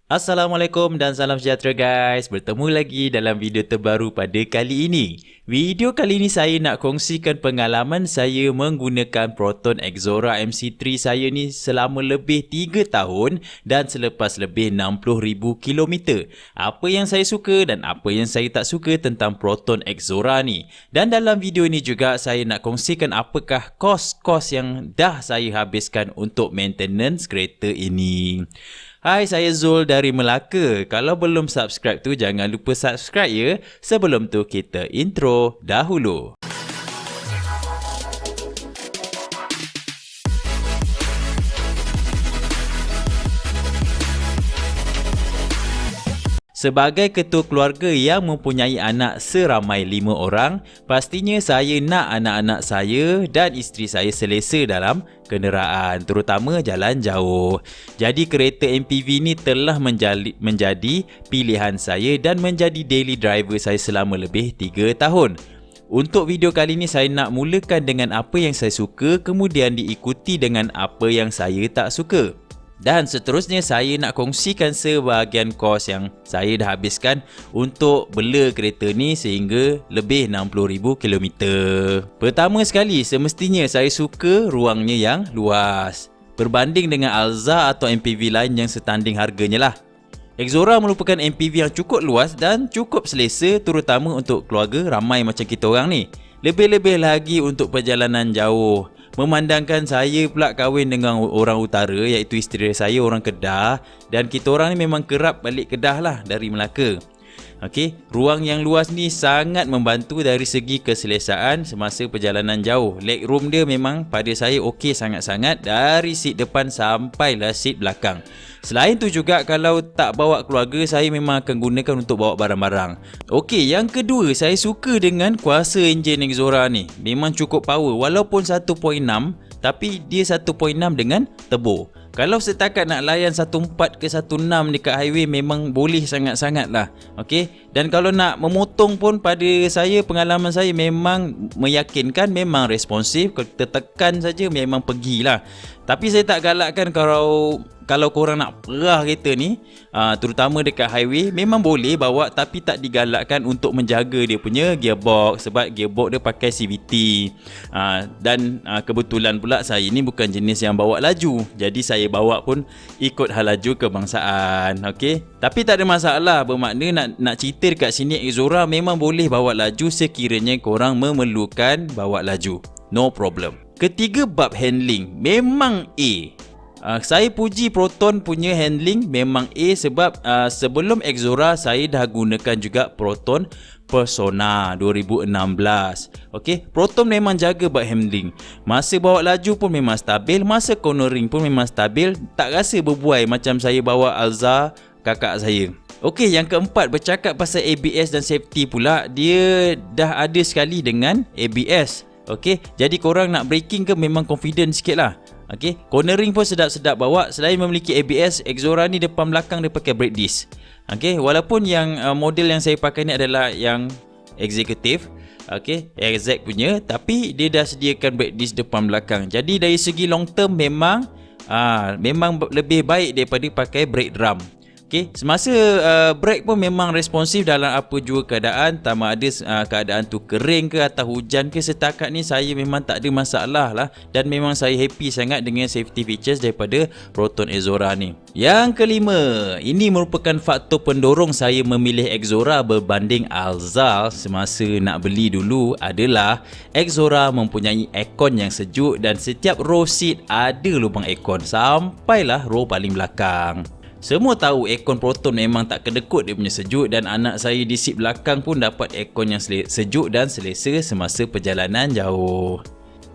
Assalamualaikum dan salam sejahtera guys. Bertemu lagi dalam video terbaru pada kali ini. Video kali ini saya nak kongsikan pengalaman saya menggunakan Proton Exora MC3 saya ni selama lebih 3 tahun dan selepas lebih 60,000 kilometer. Apa yang saya suka dan apa yang saya tak suka tentang Proton Exora ni. Dan dalam video ini juga saya nak kongsikan apakah kos-kos yang dah saya habiskan untuk maintenance kereta ini. Hai, saya Zul dari Melaka. Kalau belum subscribe tu, jangan lupa subscribe ya. Sebelum tu, kita intro dahulu. Sebagai ketua keluarga yang mempunyai anak seramai 5 orang, pastinya saya nak anak-anak saya dan isteri saya selesa dalam kenderaan, terutama jalan jauh. Jadi kereta MPV ni telah menjadi pilihan saya dan menjadi daily driver saya selama lebih 3 tahun. Untuk video kali ni saya nak mulakan dengan apa yang saya suka, kemudian diikuti dengan apa yang saya tak suka. Dan seterusnya saya nak kongsikan sebahagian kos yang saya dah habiskan untuk bela kereta ni sehingga lebih 60,000 kilometer. Pertama sekali, semestinya saya suka ruangnya yang luas. Berbanding dengan Alza atau MPV lain yang setanding harganya lah. Exora merupakan MPV yang cukup luas dan cukup selesa, terutama untuk keluarga ramai macam kita orang ni. Lebih-lebih lagi untuk perjalanan jauh. Memandangkan saya pula kahwin dengan orang utara, iaitu isteri saya orang Kedah, dan kita orang ni memang kerap balik Kedah lah dari Melaka. Okey, ruang yang luas ni sangat membantu dari segi keselesaan semasa perjalanan jauh. Legroom dia memang pada saya okey sangat-sangat, dari seat depan sampailah seat belakang. Selain tu juga kalau tak bawa keluarga, saya memang akan gunakan untuk bawa barang-barang. Okey, yang kedua, saya suka dengan kuasa enjin Exora ni. Memang cukup power, walaupun 1.6 tapi dia 1.6 dengan turbo. Kalau setakat nak layan 1.4 ke 1.6 dekat highway memang boleh sangat-sangat lah. Okay? Dan kalau nak memotong pun pada saya, pengalaman saya memang meyakinkan, memang responsif. Kalau tertekan saja memang pergilah. Tapi saya tak galakkan kalau korang nak perah kereta ni, terutama dekat highway, memang boleh bawa tapi tak digalakkan untuk menjaga dia punya gearbox, sebab gearbox dia pakai CVT. Dan kebetulan pula saya ni bukan jenis yang bawa laju, jadi saya bawa pun ikut hal laju kebangsaan. Okay? Tapi tak ada masalah, bermakna nak cerita dekat sini, Exora memang boleh bawa laju sekiranya korang memerlukan bawa laju. No problem. Ketiga, bab handling memang A. Saya puji Proton punya handling memang A, sebab sebelum Exora saya dah gunakan juga Proton Persona 2016. Okey, Proton memang jaga bab handling. Masa bawa laju pun memang stabil, masa cornering pun memang stabil, tak rasa berbuai macam saya bawa Alza kakak saya. Okey, yang keempat, bercakap pasal ABS dan safety pula, dia dah ada sekali dengan ABS. Okey, jadi korang nak braking ke memang confident sikit lah. Okey, cornering pun sedap-sedap bawa. Selain memiliki ABS, Exora ni depan belakang dia pakai brake disc. Okey, walaupun yang model yang saya pakai ni adalah yang executive, okey, exact punya, tapi dia dah sediakan brake disc depan belakang. Jadi dari segi long term memang lebih baik daripada pakai brake drum. Okay, semasa brake pun memang responsif dalam apa jua keadaan, sama ada keadaan tu kering ke atau hujan ke. Setakat ni saya memang tak ada masalah lah, dan memang saya happy sangat dengan safety features daripada Proton Exora ni. Yang kelima, ini merupakan faktor pendorong saya memilih Exora berbanding Alza semasa nak beli dulu, adalah Exora mempunyai aircon yang sejuk dan setiap row seat ada lubang aircon sampailah row paling belakang. Semua tahu aircon Proton memang tak kedekut dia punya sejuk, dan anak saya di seat belakang pun dapat aircon yang sejuk dan selesa semasa perjalanan jauh.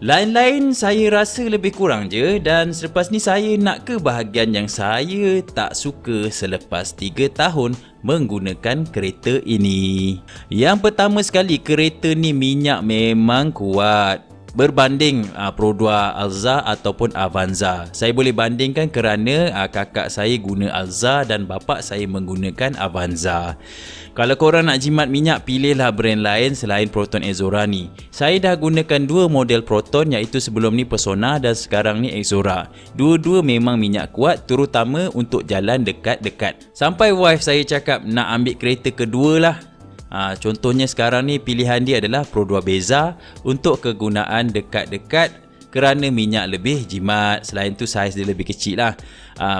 Lain-lain saya rasa lebih kurang je, dan selepas ni saya nak ke bahagian yang saya tak suka selepas 3 tahun menggunakan kereta ini. Yang pertama sekali, kereta ni minyak memang kuat. berbanding Pro 2 Alza ataupun Avanza. Saya boleh bandingkan kerana kakak saya guna Alza dan bapa saya menggunakan Avanza. Kalau korang nak jimat minyak, pilihlah brand lain selain Proton Exora ni. Saya dah gunakan dua model Proton, iaitu sebelum ni Persona dan sekarang ni Exora. Dua-dua memang minyak kuat, terutama untuk jalan dekat-dekat. Sampai wife saya cakap nak ambil kereta kedua lah. Contohnya sekarang ni pilihan dia adalah Pro 2 Beza untuk kegunaan dekat-dekat kerana minyak lebih jimat. Selain tu saiz dia lebih kecil lah.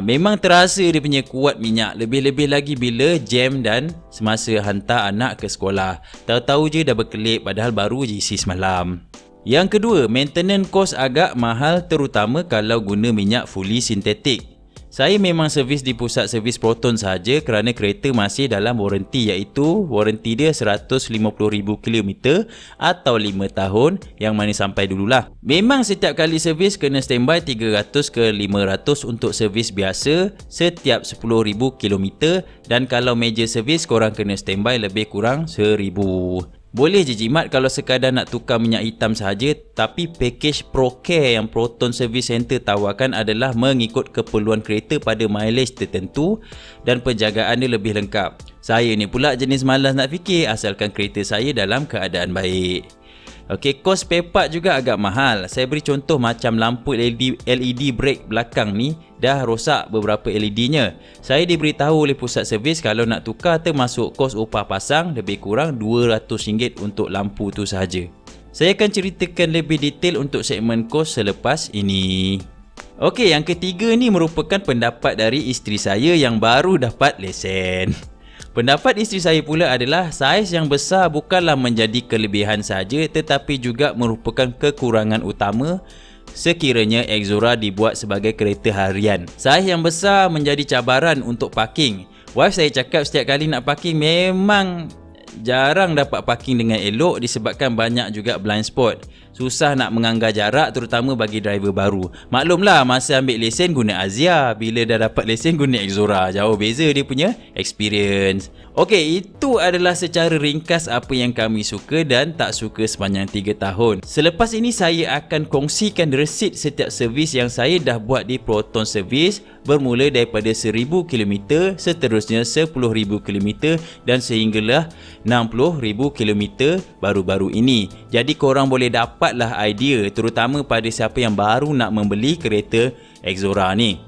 Memang terasa dia punya kuat minyak. Lebih-lebih lagi bila jam dan semasa hantar anak ke sekolah. Tahu-tahu je dah berkelip padahal baru je isi semalam. Yang kedua, maintenance cost agak mahal terutama kalau guna minyak fully sintetik. Saya memang servis di pusat servis Proton sahaja kerana kereta masih dalam waranti, iaitu waranti dia 150,000 km atau 5 tahun, yang mana sampai dululah. Memang setiap kali servis kena standby 300 ke 500 untuk servis biasa setiap 10,000 km, dan kalau major servis korang kena standby lebih kurang 1,000. Boleh je jimat kalau sekadar nak tukar minyak hitam sahaja, tapi package Pro Care yang Proton Service Center tawarkan adalah mengikut keperluan kereta pada mileage tertentu dan penjagaan dia lebih lengkap. Saya ni pula jenis malas nak fikir asalkan kereta saya dalam keadaan baik. Okey, kos spare part juga agak mahal. Saya beri contoh macam lampu LED brake belakang ni dah rosak beberapa LED-nya. Saya diberitahu oleh pusat servis kalau nak tukar termasuk kos upah pasang lebih kurang RM200 untuk lampu tu sahaja. Saya akan ceritakan lebih detail untuk segmen kos selepas ini. Okey, yang ketiga ni merupakan pendapat dari isteri saya yang baru dapat lesen. Pendapat isteri saya pula adalah saiz yang besar bukanlah menjadi kelebihan saja, tetapi juga merupakan kekurangan utama sekiranya Exora dibuat sebagai kereta harian. Saiz yang besar menjadi cabaran untuk parking. Wife saya cakap setiap kali nak parking memang jarang dapat parking dengan elok disebabkan banyak juga blind spot. Susah nak menganggar jarak terutama bagi driver baru. Maklumlah masa ambil lesen guna Azia, bila dah dapat lesen guna Exora. Jauh beza dia punya experience. Okey, itu adalah secara ringkas apa yang kami suka dan tak suka sepanjang 3 tahun. Selepas ini saya akan kongsikan resit setiap servis yang saya dah buat di Proton Service, bermula daripada 1,000 km, seterusnya 10,000 km dan sehinggalah 60,000 km baru-baru ini. Jadi korang boleh dapatlah idea terutama pada siapa yang baru nak membeli kereta Exora ni.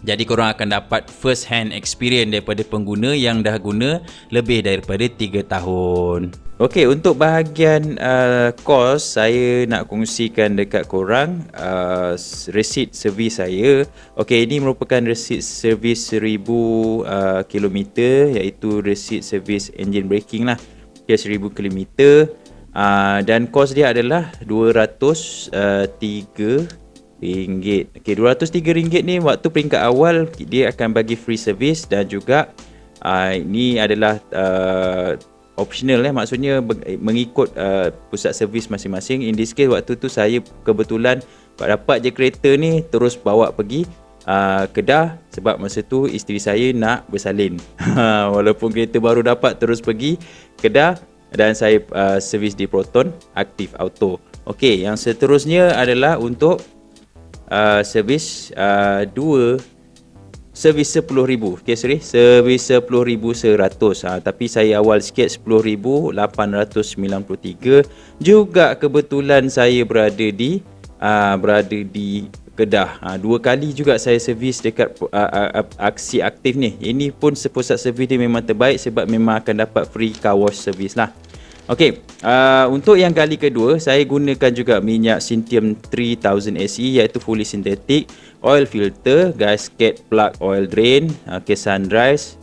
Jadi korang akan dapat first hand experience daripada pengguna yang dah guna lebih daripada 3 tahun. Okey, untuk bahagian kos, saya nak kongsikan dekat korang resit servis saya. Okey, ini merupakan resit servis 1,000 km, iaitu resit servis engine braking lah. Okay, 1,000 km. Dan kos dia adalah RM203. Okey, RM203 ni waktu peringkat awal dia akan bagi free service dan juga ini adalah optional maksudnya mengikut pusat servis masing-masing. In this case waktu tu saya kebetulan dapat je kereta ni terus bawa pergi Kedah sebab masa tu isteri saya nak bersalin. Walaupun kereta baru dapat, terus pergi Kedah dan saya servis di Proton Active Auto. Okey, yang seterusnya adalah untuk servis 10,000. Okay, sorry, servis 10,100. Tapi saya awal sikit 10,893. Juga kebetulan saya berada di Kedah. 2 kali juga saya servis dekat aksi aktif ni. Ini pun pusat servis dia memang terbaik sebab memang akan dapat free car wash service lah. Okey, untuk yang kali kedua saya gunakan juga minyak Synthium 3000 SE iaitu fully synthetic, oil filter, gasket plug oil drain, sunrise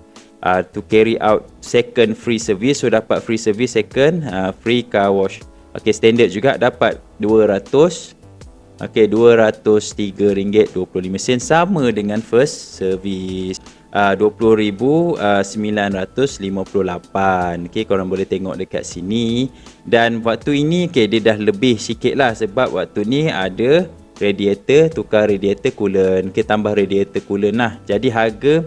to carry out second free service. So dapat free service second, free car wash. Okey, standard juga dapat 200. Okey, RM203.25 sama dengan first service. 20,958. Okey, korang boleh tengok dekat sini. Dan waktu ini dia dah lebih sikit lah sebab waktu ni ada radiator, tukar radiator coolant. Tambah radiator coolant lah. Jadi harga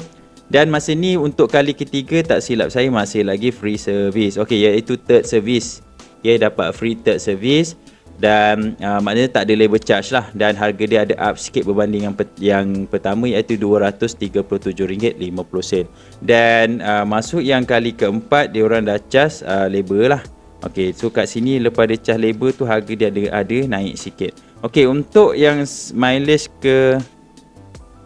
dan masa ni untuk kali ketiga tak silap saya masih lagi free service. Okey, iaitu third service. Dapat free third service. dan maknanya tak ada labor charge lah, dan harga dia ada up sikit berbanding yang pertama, iaitu RM237.50. Dan masuk yang kali keempat, dia orang dah charge labor lah. Okey, so kat sini lepas dia charge labor tu, harga dia ada naik sikit. Okey, untuk yang mileage ke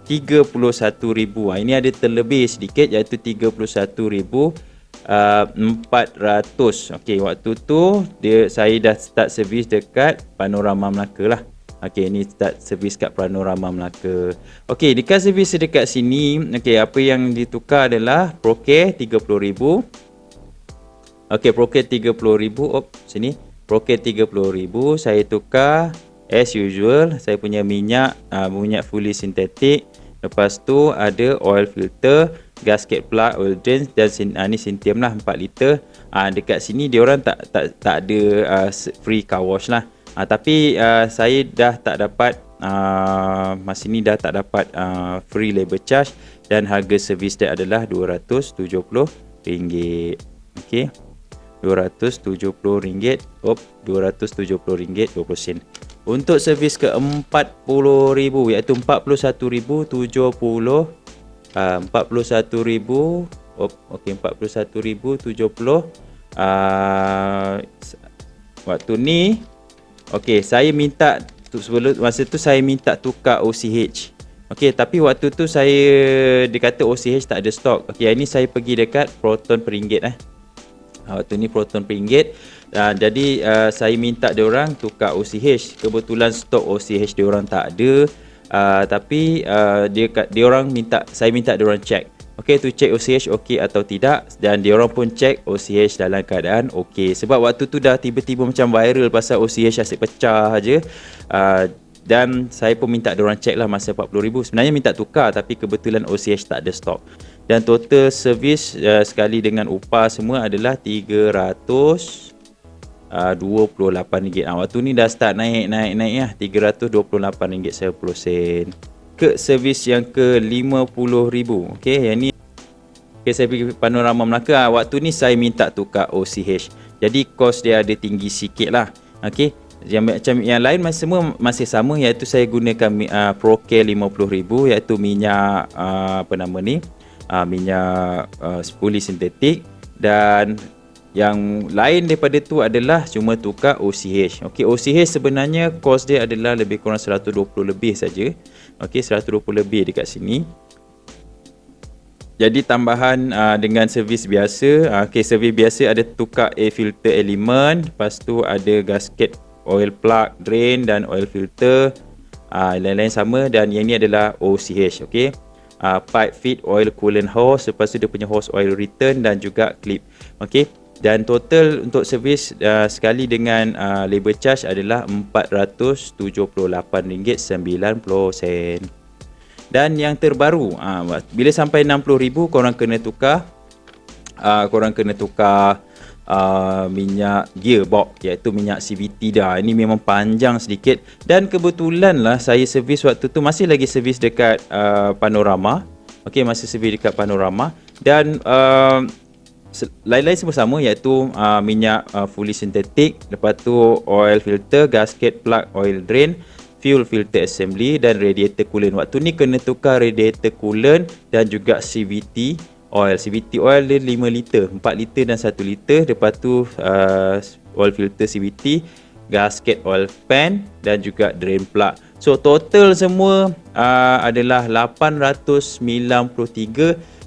31,000, ini ada terlebih sedikit, iaitu 31,400. Okey, waktu tu saya dah start servis dekat Panorama Melaka lah. Okey, ni start servis kat Panorama Melaka. Okey, dekat servis dekat sini, okey, apa yang ditukar adalah Procare 30,000. Okey, Procare 30,000. Sini Procare 30,000 saya tukar as usual. Saya punya minyak fully synthetic. Lepas tu ada oil filter, gasket plug, oil drain, dan ni Syntium lah 4 liter. Dekat sini dia orang tak ada free car wash lah. Tapi saya dah tak dapat masa ni dah tak dapat free labor charge, dan harga servis dia adalah RM270. Okey, RM270, RM270.20. Untuk servis ke 40,000, iaitu 41,070. 41,000. Okey, 41,070. Waktu ni, okey, saya minta sebelum masa tu saya minta tukar OCH. Okey, tapi waktu tu dia kata OCH tak ada stok. Okey, ini saya pergi dekat Proton peringgit waktu ni Proton peringgit. Jadi saya minta dia orang tukar OCH. Kebetulan stok OCH dia orang tak ada. Tapi saya minta dia orang check. Okey, tu check OCH okey atau tidak, dan dia orang pun check OCH dalam keadaan okey. Sebab waktu tu dah tiba-tiba macam viral pasal OCH asyik pecah aje. Dan saya pun minta dia orang check lah masa 40,000. Sebenarnya minta tukar, tapi kebetulan OCH tak ada stok. Dan total servis sekali dengan upah semua adalah RM328. Waktu ni dah start naik lah, RM328.10. Ke servis yang ke 50,000. Okey, yang ni saya pergi Panorama Melaka. Waktu ni saya minta tukar OCH. Jadi kos dia ada tinggi sikit lah. Okey, macam yang lain semua masih sama, iaitu saya gunakan Procare 50,000, iaitu minyak minyak fully synthetic, dan yang lain daripada tu adalah cuma tukar OCH. Okey, OCH sebenarnya kos dia adalah lebih kurang 120 lebih saja. Okey, 120 lebih dekat sini. Jadi tambahan dengan servis biasa. Okey, servis biasa ada tukar air filter element, lepas tu ada gasket oil plug, drain dan oil filter. Lain-lain sama, dan yang ni adalah OCH. Okey, pipe feed oil coolant hose, lepas tu dia punya hose oil return dan juga clip. Okey, dan total untuk servis sekali dengan labor charge adalah RM478.90. Dan yang terbaru, bila sampai 60,000 korang kena tukar minyak gearbox, iaitu minyak CVT dah. Ini memang panjang sedikit, dan kebetulan lah saya servis waktu tu masih lagi servis dekat Panorama. Okey, masih servis dekat Panorama, dan lain-lain semua sama, iaitu minyak fully synthetic, lepas tu oil filter, gasket plug, oil drain, fuel filter assembly dan radiator coolant. Waktu ni kena tukar radiator coolant dan juga CVT oil. CVT oil dia 5 liter, 4 liter dan 1 liter. Lepas tu oil filter CVT, gasket oil pan dan juga drain plug. So total semua adalah 893.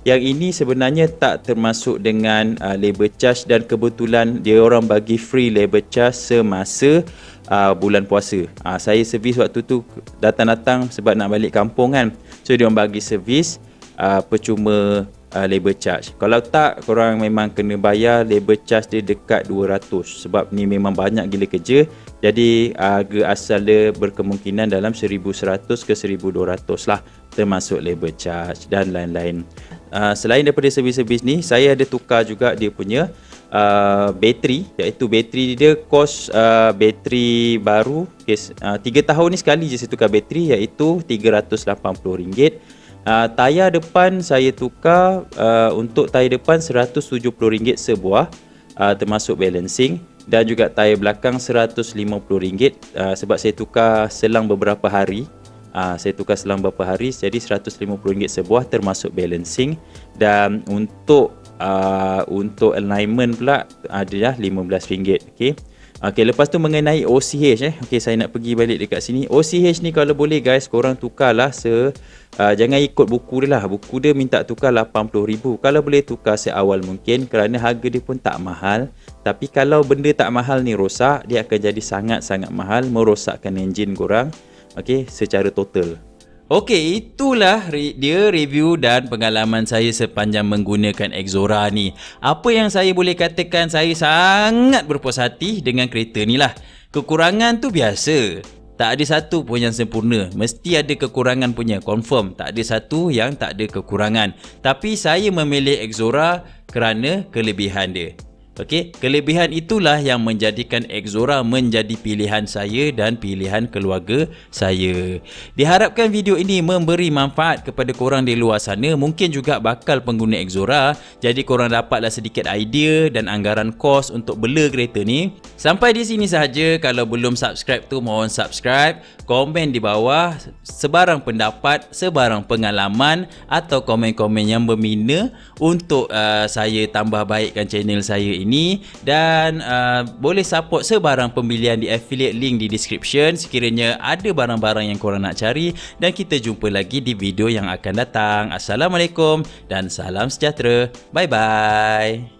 Yang ini sebenarnya tak termasuk dengan labor charge, dan kebetulan dia orang bagi free labor charge semasa bulan puasa. Saya servis waktu tu datang-datang sebab nak balik kampung kan. So dia orang bagi servis percuma labor charge. Kalau tak, korang memang kena bayar labor charge dia dekat 200, sebab ni memang banyak gila kerja. Jadi harga asal dia berkemungkinan dalam 1,100 ke 1,200 lah, termasuk labor charge dan lain-lain. Selain daripada servis-servis ni, saya ada tukar juga dia punya bateri, iaitu bateri dia kos bateri baru. 3 tahun ni sekali je saya tukar bateri, iaitu RM380. Tayar depan saya tukar, untuk tayar depan RM170 sebuah, termasuk balancing. dan juga tayar belakang RM150 sebab saya tukar selang beberapa hari. Saya tukar selang beberapa hari, jadi RM150 sebuah termasuk balancing. Dan untuk alignment pula adalah RM15. Okey, lepas tu mengenai OCH Okey, saya nak pergi balik dekat sini. OCH ni kalau boleh guys, korang tukarlah jangan ikut buku dia lah. Buku dia minta tukar RM80,000. Kalau boleh tukar seawal mungkin, kerana harga dia pun tak mahal. Tapi kalau benda tak mahal ni rosak, dia akan jadi sangat-sangat mahal, merosakkan enjin korang. Okey, secara total. Okey, itulah dia review dan pengalaman saya sepanjang menggunakan Exora ni. Apa yang saya boleh katakan, saya sangat berpuas hati dengan kereta ni lah. Kekurangan tu biasa. Tak ada satu pun yang sempurna. Mesti ada kekurangan punya, confirm. Tak ada satu yang tak ada kekurangan. Tapi saya memilih Exora kerana kelebihan dia. Okey, kelebihan itulah yang menjadikan Exora menjadi pilihan saya dan pilihan keluarga saya. Diharapkan video ini memberi manfaat kepada korang di luar sana. Mungkin juga bakal pengguna Exora, jadi korang dapatlah sedikit idea dan anggaran kos untuk bela kereta ni. Sampai di sini sahaja. Kalau belum subscribe tu, mohon subscribe. Komen di bawah sebarang pendapat, sebarang pengalaman atau komen-komen yang bermina untuk saya tambah baikkan channel saya ini. Dan boleh support sebarang pembelian di affiliate link di description sekiranya ada barang-barang yang korang nak cari. Dan kita jumpa lagi di video yang akan datang. Assalamualaikum dan salam sejahtera. Bye bye.